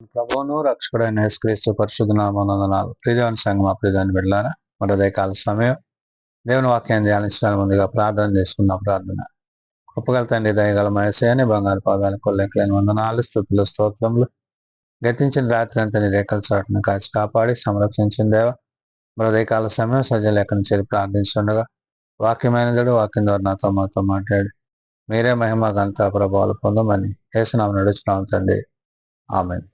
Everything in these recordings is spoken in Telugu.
ప్రభువును రక్షకుడైన యేసుక్రీస్తు పరిశుద్ధ నామమున ప్రియదేవుని సంగమా ప్రియదాన్ని బిడ్డలారా మరి ఉదయకాల సమయం దేవుని వాక్యాన్ని ధ్యానించడానికి ముందుగా ప్రార్థన చేసుకున్న ప్రార్థన గొప్పగల తండ్రి దయగల మయసేని బంగారు పాదాలు కొల్లెక్కలేని వందనాలు స్తుతులు స్తోత్రములు గతించిన రాత్రి అంతా నీ రేఖల చాటును కాచి కాపాడి సంరక్షించిన దేవ మరి ఉదయకాల సమయం సజ్జలేఖను చేరి ప్రార్థించుండగా వాక్యమైనదుడు వాక్యం ద్వారా నాతో మాతో మాట్లాడి మీరే మహిమ ఘనత ప్రభావాలు పొందమని యేసునామమున నడుచున్నాం తండ్రి ఆమేన్.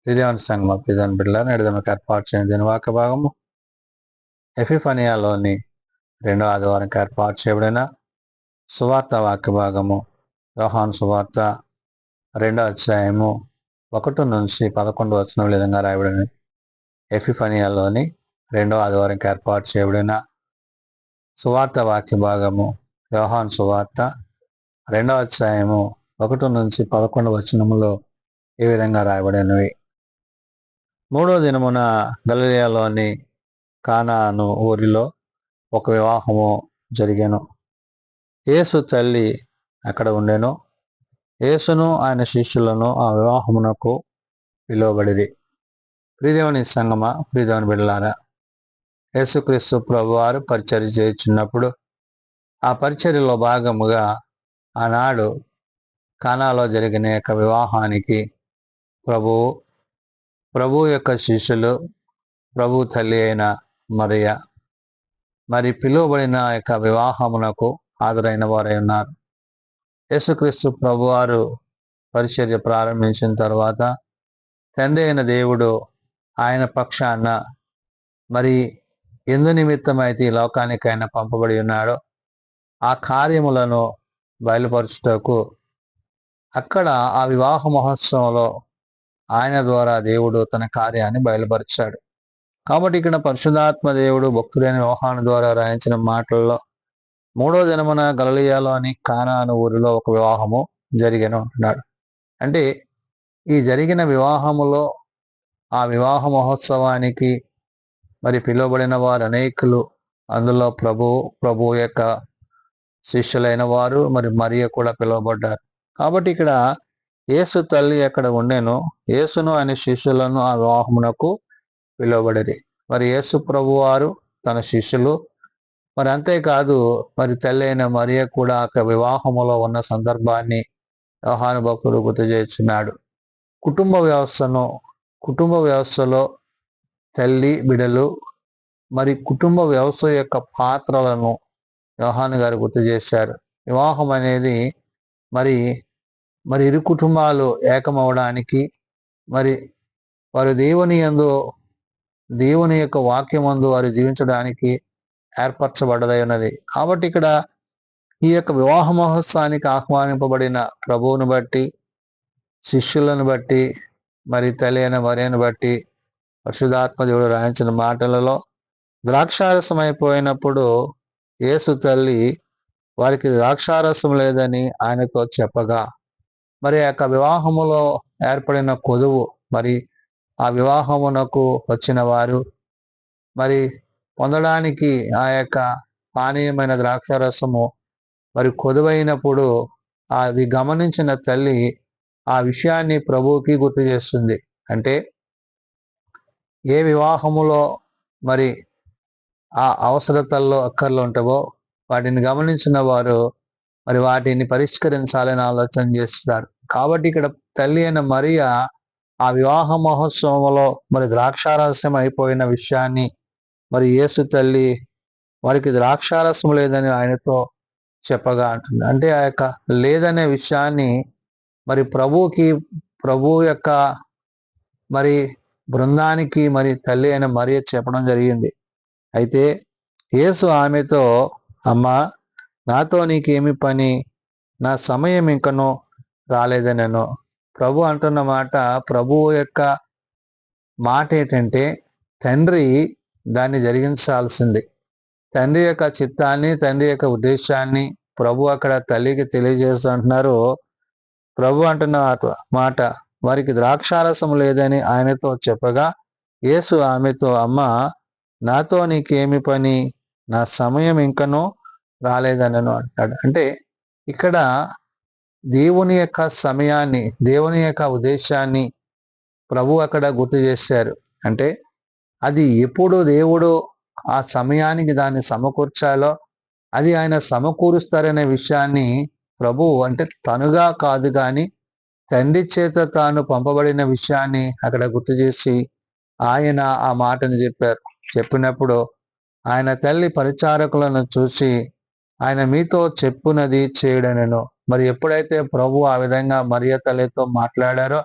ప్రియదేవుని సంగమా ప్రియదేవుని బిడ్డలారా నేడు మనకు ఏర్పాటు చేయని దీని వాక్య భాగము ఎపిఫనియాలోని 2వ ఆదివారంకి ఏర్పాటు చేయబడిన సువార్త వాక్య భాగము యోహాను సువార్త 2వ అధ్యాయము 1 నుంచి 11 వచనం విధంగా రాయబడిన ఎపిఫనియాలోని 2వ ఆదివారంకి ఏర్పాటు చేయబడిన సువార్త వాక్య భాగము యోహాను సువార్త 2వ అధ్యాయము 1 నుంచి 11 వచనములో ఈ విధంగా రాయబడినవి. 3వ దినమున గలిలయలోని కానాను ఊరిలో ఒక వివాహము జరిగెను. యేసు తల్లి అక్కడ ఉండెను. యేసును ఆయన శిష్యులను ఆ వివాహమునకు పిలువబడిరి. ప్రియదేవుని సంగమా ప్రియదేవుని బిడ్డలారా, యేసుక్రీస్తు ప్రభువారు పరిచర్య చేయుచున్నప్పుడు ఆ పరిచర్యలో భాగముగా ఆనాడు కానాలో జరిగిన యొక్క వివాహానికి ప్రభు యొక్క శిష్యులు, ప్రభు తల్లి అయిన మరియ మరి పిలువబడిన యొక్క వివాహమునకు హాజరైన వారై ఉన్నారు. యేసుక్రీస్తు ప్రభువారు పరిచర్య ప్రారంభించిన తర్వాత తండ్రి అయిన దేవుడు ఆయన పక్షాన మరి ఎందు నిమిత్తమైతే ఈ లోకానికి ఆయన పంపబడి ఉన్నాడో ఆ కార్యములను బయలుపరచుటకు అక్కడ ఆ వివాహ మహోత్సవంలో ఆయన ద్వారా దేవుడు తన కార్యాన్ని బయలుపరిచాడు. కాబట్టి ఇక్కడ పరిశుద్ధాత్మ దేవుడు భక్తుడైన యోహాను ద్వారా రాయించిన మాటల్లో 3వ దినమున గలిలయలోని కానాను ఊరిలో ఒక వివాహము జరిగెను అంటున్నాడు. అంటే ఈ జరిగిన వివాహములో ఆ వివాహ మహోత్సవానికి మరి పిలువబడిన వారు అనేకులు, అందులో ప్రభు యొక్క శిష్యులైన వారు మరి మరియ కూడా పిలువబడ్డారు. కాబట్టి ఇక్కడ యేసు తల్లి ఎక్కడ ఉండెను, యేసును ఆయన శిష్యులను ఆ వివాహమునకు పిలువబడిరి. మరి యేసు ప్రభు వారు తన శిష్యులు, మరి అంతేకాదు మరి తల్లి అయిన మరియ కూడా ఆ వివాహములో ఉన్న సందర్భాన్ని యోహాను భక్తుడు గుర్తు చేస్తున్నాడు. కుటుంబ వ్యవస్థలో తల్లి బిడ్డలు మరి కుటుంబ వ్యవస్థ యొక్క పాత్రలను యోహాను గారు గుర్తు చేశారు. వివాహం అనేది మరి ఇరు కుటుంబాలు ఏకమవడానికి మరి వారు దేవుని యొక్క వాక్యమందు వారు జీవించడానికి ఏర్పరచబడ్డదై ఉన్నది. కాబట్టి ఇక్కడ ఈ యొక్క వివాహ మహోత్సవానికి ఆహ్వానింపబడిన ప్రభువును బట్టి, శిష్యులను బట్టి, మరి తల్లి అయిన మరియను బట్టి పరిశుద్ధాత్మ దేవుడు రాయించిన మాటలలో ద్రాక్షారసం అయిపోయినప్పుడు యేసు తల్లి వారికి ద్రాక్షారసం లేదని ఆయనతో చెప్పగా మరి ఆ యొక్క వివాహములో ఏర్పడిన కొదువు, మరి ఆ వివాహమునకు వచ్చిన వారు మరి పొందడానికి ఆ యొక్క పానీయమైన ద్రాక్షారసము మరి కొదువైనప్పుడు అది గమనించిన తల్లి ఆ విషయాన్ని ప్రభువుకి గుర్తు చేస్తుంది. అంటే ఏ వివాహములో మరి ఆ అవసరతల్లో అక్కర్లు ఉంటావో వాటిని గమనించిన వారు మరి వాటిని పరిష్కరించాలని ఆలోచన చేస్తారు. కాబట్టి ఇక్కడ తల్లి అయిన మరియ ఆ వివాహ మహోత్సవంలో మరి ద్రాక్షారసం అయిపోయిన విషయాన్ని మరి యేసు తల్లి వారికి ద్రాక్షారసం లేదని ఆయనతో చెప్పగా అంటుంది. అంటే ఆ యొక్క లేదనే విషయాన్ని మరి ప్రభు యొక్క మరి బృందానికి మరి తల్లి అయిన మరియ చెప్పడం జరిగింది. అయితే యేసు ఆమెతో, అమ్మా, నాతో నీకేమి పని, నా సమయం ఇంకనూ రాలేదనెను. ప్రభు అంటున్న మాట, ప్రభువు యొక్క మాట ఏంటంటే తండ్రి దాన్ని జరిగించాల్సింది. తండ్రి యొక్క చిత్తాన్ని, తండ్రి యొక్క ఉద్దేశాన్ని ప్రభు అక్కడ తల్లికి తెలియజేస్తుంటున్నారు. ప్రభు అంటున్న మాట, వారికి ద్రాక్షారసం లేదని ఆయనతో చెప్పగా యేసు ఆమెతో, అమ్మ, నాతో నీకేమి పని, నా సమయం ఇంకనూ రాలేదనను అంటాడు. అంటే ఇక్కడ దేవుని యొక్క సమయాన్ని, దేవుని యొక్క ఉద్దేశాన్ని ప్రభు అక్కడ గుర్తు చేశారు. అంటే అది ఎప్పుడు దేవుడు ఆ సమయానికి దాన్ని సమకూర్చాలో అది ఆయన సమకూరుస్తారనే విషయాన్ని ప్రభు అంటే తనుగా కాదు కానీ తండ్రి చేత తాను పంపబడిన విషయాన్ని అక్కడ గుర్తు చేసి ఆయన ఆ మాటను చెప్పారు. చెప్పినప్పుడు ఆయన తల్లి పరిచారకులను చూసి ఆయన మీతో చెప్పునది చేయడనెను. మరి ఎప్పుడైతే ప్రభు ఆ విధంగా మరియ తల్లితో మాట్లాడారో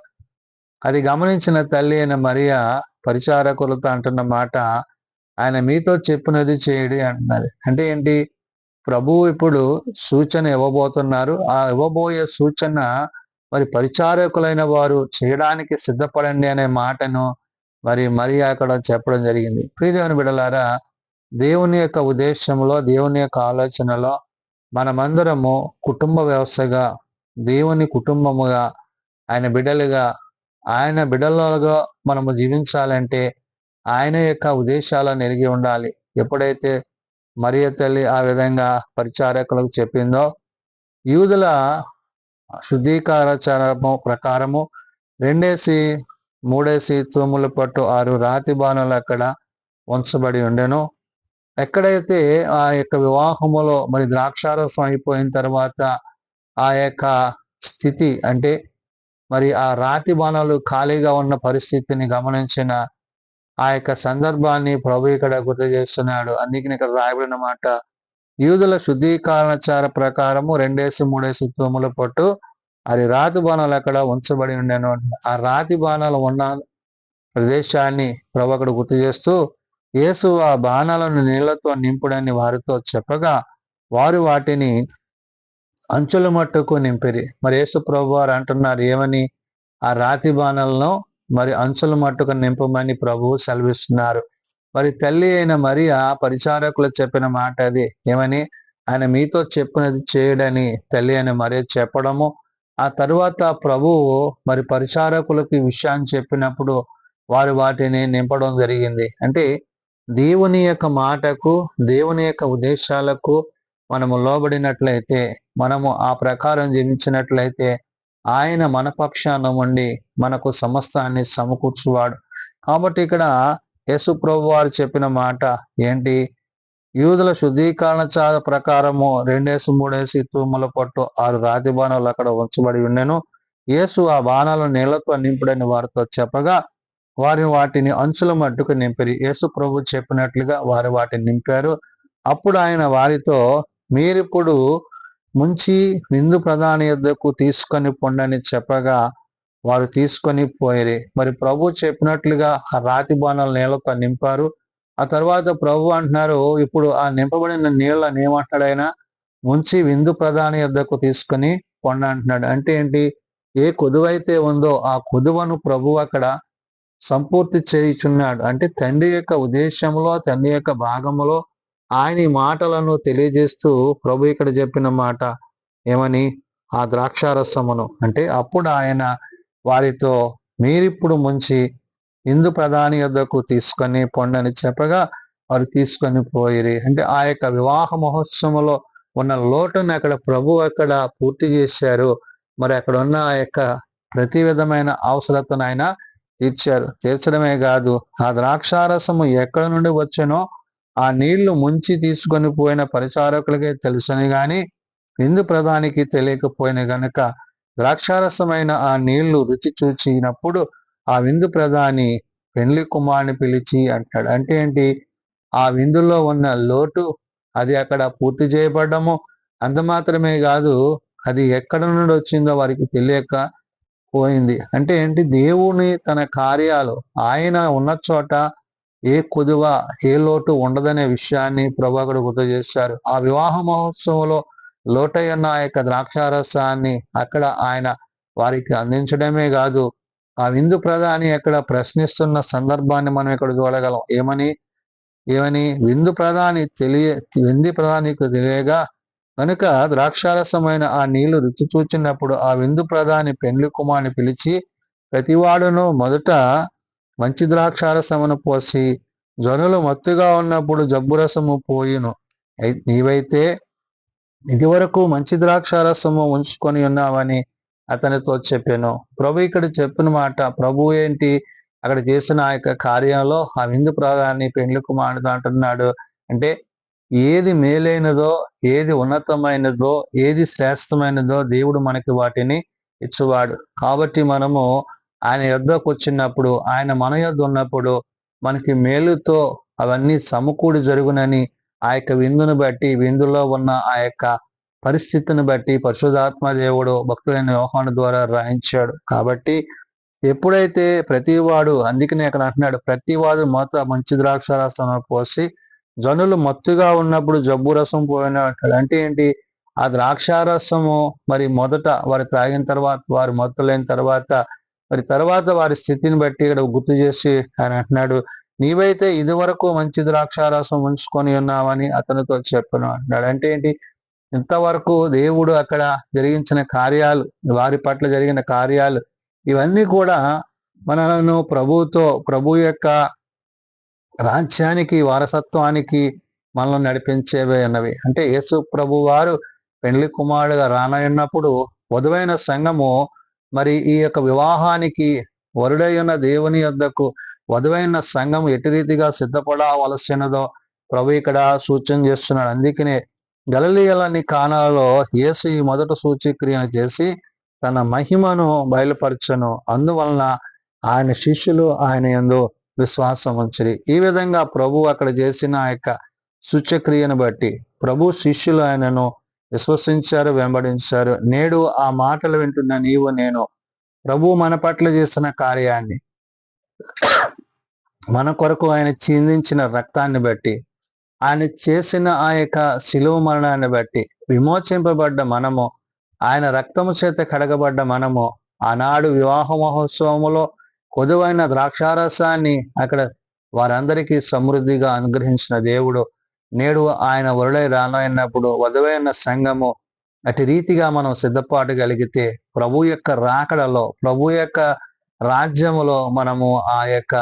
అది గమనించిన తల్లి అయిన మరియ పరిచారకులతో అంటున్న మాట ఆయన మీతో చెప్పినది చేయడి అంటున్నది. అంటే ఏంటి? ప్రభువు ఇప్పుడు సూచన ఇవ్వబోతున్నారు. ఆ ఇవ్వబోయే సూచన మరి పరిచారకులైన వారు చేయడానికి సిద్ధపడండి అనే మాటను మరి అక్కడ చెప్పడం జరిగింది. ప్రియదేవుని బిడ్డలారా, దేవుని యొక్క ఉద్దేశంలో దేవుని యొక్క ఆలోచనలో మనమందరము కుటుంబ వ్యవస్థగా దేవుని కుటుంబముగా ఆయన బిడ్డలుగా ఆయన బిడ్డలుగా మనము జీవించాలంటే ఆయన యొక్క ఉద్దేశాలను ఎరిగి ఉండాలి. ఎప్పుడైతే మరియ తల్లి ఆ విధంగా పరిచారకులకు చెప్పిందో యూదుల శుద్ధీకారాచారము ప్రకారము 2-3 తూముల పట్టు 6 రాతి బాణాలు అక్కడ ఉంచబడి ఉండెను. ఎక్కడైతే ఆ యొక్క వివాహములో మరి ద్రాక్షారసం అయిపోయిన తర్వాత ఆ యొక్క స్థితి అంటే మరి ఆ రాతి బాణాలు ఖాళీగా ఉన్న పరిస్థితిని గమనించిన ఆ యొక్క సందర్భాన్ని ప్రభు ఇక్కడ గుర్తు చేస్తున్నాడు. అందుకని ఇక్కడ రాయబడిన మాట యూదుల శుద్ధీకరణాచార ప్రకారము 2-3 తూముల పట్టు అది రాతి బాణాలు అక్కడ ఉంచబడి ఉండేను. ఆ రాతి బాణాలు ఉన్న ప్రదేశాన్ని ప్రభు అక్కడ గుర్తు చేస్తూ యేసు ఆ బాణాలను నీళ్లతో నింపుడని వారితో చెప్పగా వారు వాటిని అంచుల మట్టుకు నింపిరి. మరి యేసు ప్రభు వారు అంటున్నారు ఏమని? ఆ రాతి బాణాలను మరి అంచుల మట్టుకు నింపమని ప్రభువు సెలవిస్తున్నారు. మరి తల్లి అయిన మరియ పరిచారకులు చెప్పిన మాట అది ఏమని? ఆయన మీతో చెప్పినది చేయడని తల్లి అయిన మరియ చెప్పడము. ఆ తరువాత ప్రభువు మరి పరిచారకులకి విషయాన్ని చెప్పినప్పుడు వారు వాటిని నింపడం జరిగింది. అంటే దేవుని యొక్క మాటకు దేవుని యొక్క ఉద్దేశాలకు మనము లోబడినట్లయితే మనము ఆ ప్రకారం జీవించినట్లయితే ఆయన మన పక్షాన ఉండి మనకు సమస్తాన్ని సమకూర్చువాడు. కాబట్టి ఇక్కడ యేసు ప్రభు వారు చెప్పిన మాట ఏంటి? యూదుల శుద్ధీకరణ ప్రకారము 2-3 తూముల పట్టు 6 రాతి బాణాలు అక్కడ ఉంచబడి ఉండెను. యేసు ఆ బాణాలను నీళ్లతో నింపుడని వారితో చెప్పగా వాటిని అంచుల మట్టుకు నింపిరి. యేసు ప్రభు చెప్పినట్లుగా వారు వాటిని నింపారు. అప్పుడు ఆయన వారితో మీరిప్పుడు ముంచి విందు ప్రధాని యొద్దకు తీసుకొని పొండని చెప్పగా వారు తీసుకొని పోయిరి. మరి ప్రభు చెప్పినట్లుగా ఆ రాతి బాణాలు నీళ్లతో నింపారు. ఆ తర్వాత ప్రభు అంటున్నారు ఇప్పుడు ఆ నింపబడిన నీళ్ళని ఏమంటున్నాడు ఆయన? ముంచి విందు ప్రధాని యొద్దకు తీసుకొని పొండ అంటున్నాడు. అంటే ఏంటి? ఏ కొదువైతే ఉందో ఆ కొదువను ప్రభు అక్కడ సంపూర్తి చేయుచున్నాడు. అంటే తండ్రి యొక్క ఉద్దేశంలో తండ్రి యొక్క భాగములో ఆయన ఈ మాటలను తెలియజేస్తూ ప్రభు ఇక్కడ చెప్పిన మాట ఏమని? ఆ ద్రాక్షారసమును అంటే అప్పుడు ఆయన వారితో మీరిప్పుడు ముంచి ఇందు ప్రధాని యొద్దకు తీసుకొని పొండని చెప్పగా వారు తీసుకొని పోయిరి. అంటే ఆ యొక్క వివాహ మహోత్సవంలో ఉన్న లోటును అక్కడ ప్రభు అక్కడ పూర్తి చేశారు. మరి అక్కడ ఉన్న ఆ యొక్క ప్రతి విధమైన అవసరతను ఆయన తీర్చారు. తీర్చడమే కాదు ఆ ద్రాక్షారసము ఎక్కడ నుండి వచ్చానో ఆ నీళ్లు ముంచి తీసుకొని పోయిన పరిచారకులకే తెలుసని గాని విందు ప్రధానికి తెలియకపోయిన గనుక ద్రాక్షారసమైన ఆ నీళ్లు రుచి చూచినప్పుడు ఆ విందు ప్రధాని పెండ్లి కుమారుని పిలిచి అంటాడు. అంటే ఏంటి? ఆ విందులో ఉన్న లోటు అది అక్కడ పూర్తి చేయబడ్డము. అంత మాత్రమే కాదు అది ఎక్కడ నుండి వచ్చిందో వారికి తెలియక పోయింది. అంటే ఏంటి? దేవుని తన కార్యాలు ఆయన ఉన్న చోట ఏ కొదువ ఏ లోటు ఉండదనే విషయాన్ని ప్రభు అక్కడ గుర్తు చేశారు. ఆ వివాహ మహోత్సవంలో లోటయ్యన్న ఆ యొక్క ద్రాక్షారసాన్ని అక్కడ ఆయన వారికి అందించడమే కాదు ఆ విందు ప్రధాని అక్కడ ప్రశ్నిస్తున్న సందర్భాన్ని మనం ఇక్కడ చూడగలం. ఏమని విందు ప్రధానికి తెలియగా కనుక ద్రాక్షారసమైన ఆ నీళ్లు రుచి చూచినప్పుడు ఆ విందు ప్రధాని పెండ్లి కుమారుని పిలిచి ప్రతివాడును మొదట మంచి ద్రాక్షారసమును పోసి జనులు మత్తుగా ఉన్నప్పుడు జబ్బురసము పోయిను. నీవైతే ఇది వరకు మంచి ద్రాక్షారసము ఉంచుకొని ఉన్నావని అతనితో చెప్పాను. ప్రభు ఇక్కడ చెప్పిన మాట, ప్రభు ఏంటి అక్కడ చేసిన ఆ యొక్క కార్యంలో ఆ విందు ప్రధాని పెండ్లి కుమారుడు అంటున్నాడు అంటే, ఏది మేలైనదో, ఏది ఉన్నతమైనదో, ఏది శ్రేష్టమైనదో దేవుడు మనకి వాటిని ఇచ్చువాడు. కాబట్టి మనము ఆయన యొద్దకు వచ్చినప్పుడు, ఆయన మన యొద్ద ఉన్నప్పుడు మనకి మేలుతో అవన్నీ సమకూడి జరుగునని ఆ యొక్క విందును బట్టి, విందులో ఉన్న ఆ యొక్క పరిస్థితిని బట్టి పరిశుద్ధాత్మ దేవుడు భక్తులైన యోహాను ద్వారా రాయించాడు. కాబట్టి ఎప్పుడైతే ప్రతివాడు, అందుకనే అక్కడ అంటున్నాడు, ప్రతివాడు మొత్తం మంచి ద్రాక్ష రసం పోసి జనులు మత్తుగా ఉన్నప్పుడు జబ్బు రసం పోయిన అంటే ఏంటి, ఆ ద్రాక్షారసము మరి మొదట వారు తాగిన తర్వాత, వారు మత్తులైన తర్వాత, మరి తర్వాత వారి స్థితిని బట్టి ఇక్కడ గుర్తు చేసి ఆయన అంటున్నాడు, నీవైతే ఇదివరకు మంచి ద్రాక్షారసం ఉంచుకొని ఉన్నావని అతనితో చెప్పను అంటున్నాడు. అంటే ఏంటి, ఇంతవరకు దేవుడు అక్కడ జరిగించిన కార్యాలు, వారి పట్ల జరిగిన కార్యాలు, ఇవన్నీ కూడా మనలను ప్రభు యొక్క రాజ్యానికి, వారసత్వానికి మనల్ని నడిపించేవే అన్నవి. అంటే యేసు ప్రభు వారు పెండ్లి కుమారుడుగా రానయ్యున్నప్పుడు వధువైన సంఘము మరి ఈ యొక్క వివాహానికి వరుడై ఉన్న దేవుని యొద్దకు వధువైన సంఘం ఎటు రీతిగా సిద్ధపడవలసినదో ప్రభు ఇక్కడ సూచన చేస్తున్నాడు. అందుకనే గలిలయలోని కానాలో యేసు ఈ మొదటి సూచక్రియను చేసి తన మహిమను బయలుపరచను. అందువలన ఆయన శిష్యులు ఆయన యందు విశ్వాసం ఉంచిరి. ఈ విధంగా ప్రభు అక్కడ చేసిన ఆ యొక్క సూచక్రియను బట్టి ప్రభు శిష్యులు ఆయనను విశ్వసించారు, వెంబడించారు. నేడు ఆ మాటలు వింటున్న నీవు నేను ప్రభు మన పట్ల చేసిన కార్యాన్ని, మన కొరకు ఆయన చిందించిన రక్తాన్ని బట్టి, ఆయన చేసిన ఆ యొక్క శిలువ మరణాన్ని బట్టి విమోచింపబడ్డ మనము, ఆయన రక్తము చేత కడగబడ్డ మనము, ఆనాడు వివాహ మహోత్సవములో కొదువైన ద్రాక్షారసాన్ని అక్కడ వారందరికీ సమృద్ధిగా అనుగ్రహించిన దేవుడు నేడు ఆయన వరుడై రానైనప్పుడు వధువైన సంఘము అటు రీతిగా మనం సిద్ధపాటు కలిగితే ప్రభు యొక్క రాకడలో, ప్రభు యొక్క రాజ్యములో మనము ఆ యొక్క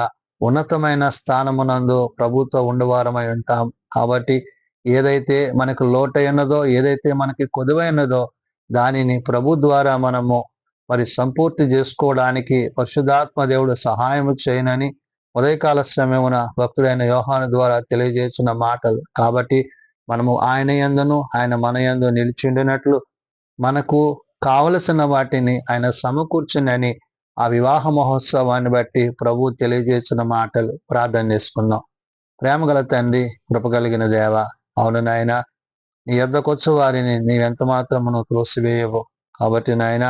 ఉన్నతమైన స్థానమునందు ప్రభుతో ఉండవారమై ఉంటాం. కాబట్టి ఏదైతే మనకు లోటైనదో, ఏదైతే మనకి కొదువైనదో దానిని ప్రభు ద్వారా మనము మరి సంపూర్తి చేసుకోవడానికి పరిశుద్ధాత్మ దేవుడు సహాయము చేయనని ఉదయకాల సమయమున భక్తుడైన యోహాను ద్వారా తెలియజేసిన మాటలు. కాబట్టి మనము ఆయన యందును ఆయన మన యందు నిలిచిండినట్లు మనకు కావలసిన వాటిని ఆయన సమకూర్చునని ఆ వివాహ మహోత్సవాన్ని బట్టి ప్రభు తెలియజేసిన మాటలు ప్రార్థన చేసుకున్నాం. ప్రేమగల తండ్రి, కృపగలిగిన దేవ, అవును నాయన, నీ యొద్దకొచ్చు వారిని నీవెంత మాత్రమును త్రోసివేయవు. కాబట్టి నాయన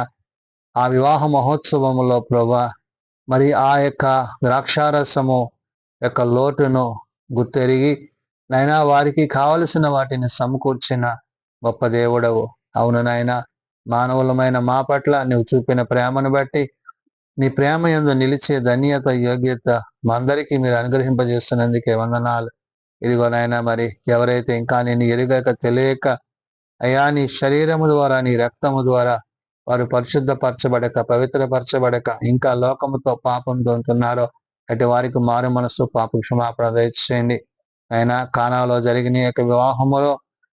ఆ వివాహ మహోత్సవములో ప్రభా మరి ఆ యొక్క ద్రాక్షారసము యొక్క లోటును గుర్తెరిగి నైనా వారికి కావలసిన వాటిని సమకూర్చిన గొప్ప దేవుడవు. అవును నాయన, మానవులమైన మా పట్ల నువ్వు చూపిన ప్రేమను బట్టి, నీ ప్రేమ యందు నిలిచే ధన్యత, యోగ్యత మా అందరికీ మీరు అనుగ్రహింపజేస్తున్నందుకే వందనాలు. ఇదిగో నాయన, మరి ఎవరైతే ఇంకా నేను ఎరుగక తెలియక అయా నీ శరీరము ద్వారా, నీ రక్తము ద్వారా వారు పరిశుద్ధపరచబడక, పవిత్రపరచబడక ఇంకా లోకముతో పాపంతో ఉంటున్నారో అటు వారికి మారు మనసు, పాప క్షమాపణ దయచేయండి. అయినా కానాలో జరిగిన యొక్క వివాహములో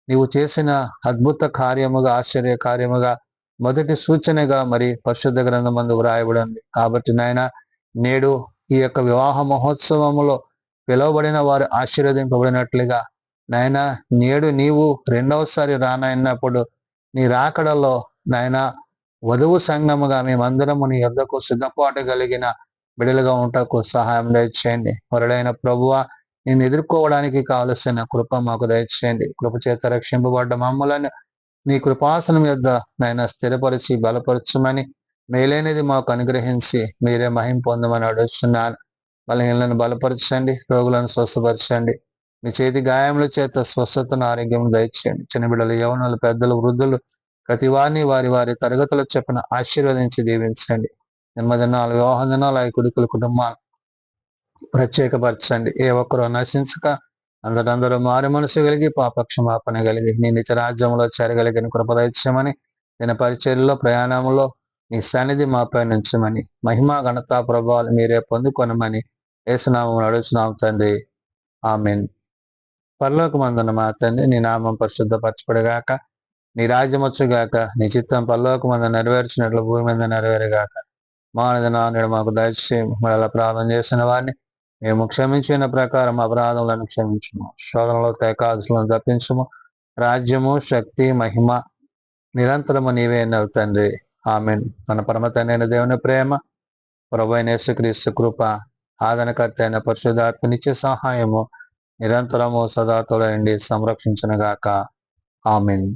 నీవు చేసిన అద్భుత కార్యముగా, ఆశ్చర్య కార్యముగా, మొదటి సూచనగా మరి పరిశుద్ధ గ్రంథమందు వ్రాయబడింది. కాబట్టి నాయన, నేడు ఈ యొక్క వివాహ మహోత్సవములో పిలువబడిన వారు ఆశీర్వదింపబడినట్లుగా నాయన, నేడు నీవు రెండవసారి రానైనప్పుడు నీ రాకడలో నాయన వధువు సంఘముగా మేమందరము నీ యొద్దకు సిద్ధపాటు కలిగిన బిడలుగా ఉంటకు సహాయం దయచేయండి. వరుడైన ప్రభువా, నేను ఎదుర్కోవడానికి కావలసిన కృప మాకు దయచేయండి. కృప చేత రక్షింపబడ్డ మమ్మలను నీ కృపాసనం యొద్ద నాయన స్థిరపరిచి బలపరచమని, మేలైనది మాకు అనుగ్రహించి మీరే మహిం పొందమని అడుగుతున్నాను. బలహీనలను బలపరచండి, రోగులను స్వస్థపరచండి. మీ చేతి గాయముల చేత స్వస్థతను, ఆరోగ్యం దయచేయండి. చిన్న బిడ్డలు, యవనులు, పెద్దలు, వృద్ధులు ప్రతి వారిని వారి వారి తరగతులు చెప్పిన ఆశీర్వదించి దీవించండి. జన్మదినాలు, వివాహ దినాలు, ఆ కుటుంబ కుటుంబాలు ప్రత్యేకపరచండి. ఏ ఒక్కరూ నశించక అందరందరూ మారు మనసు కలిగి పాపక్షమాపణ కలిగి నీ నిత్య రాజ్యంలో చేరగలిగిన కృపదైత్యమని, దిన పరిచర్యలో, ప్రయాణంలో నీ సన్నిధి మాపై నుంచమని, మహిమా ఘనత ప్రభావాలు మీరే పొందుకొనమని యేసునామం అడుగుతున్నాం తండ్రి. ఆమేన్. పరలోకమందున్న మా తండ్రి, నీ నామం పరిశుద్ధపరచబడుగాక, నీ రాజ్యం వచ్చుగాక, నీ చిత్తం పరలోకమందు నెరవేర్చినట్లు భూమి మీద నెరవేరుగాక. మానదిన నేడు మాకు దయచేసి మళ్ళీ ప్రార్థన చేసిన వారిని మేము క్షమించిన ప్రకారం అపరాధములను క్షమించము. శోధనలో తేకాదులను తప్పించము. రాజ్యము, శక్తి, మహిమ నిరంతరము నీవే అన్నారు తండ్రి. ఆమెన్. మన పరమ తండ్రి దేవుని ప్రేమ, ప్రభువైన యేసుక్రీస్తు కృప, ఆదరణకర్త అయిన పరిశుద్ధాత్మ నిత్య సహాయము నిరంతరము సదా తోడయండి సంరక్షించునుగాక. ఆమెన్.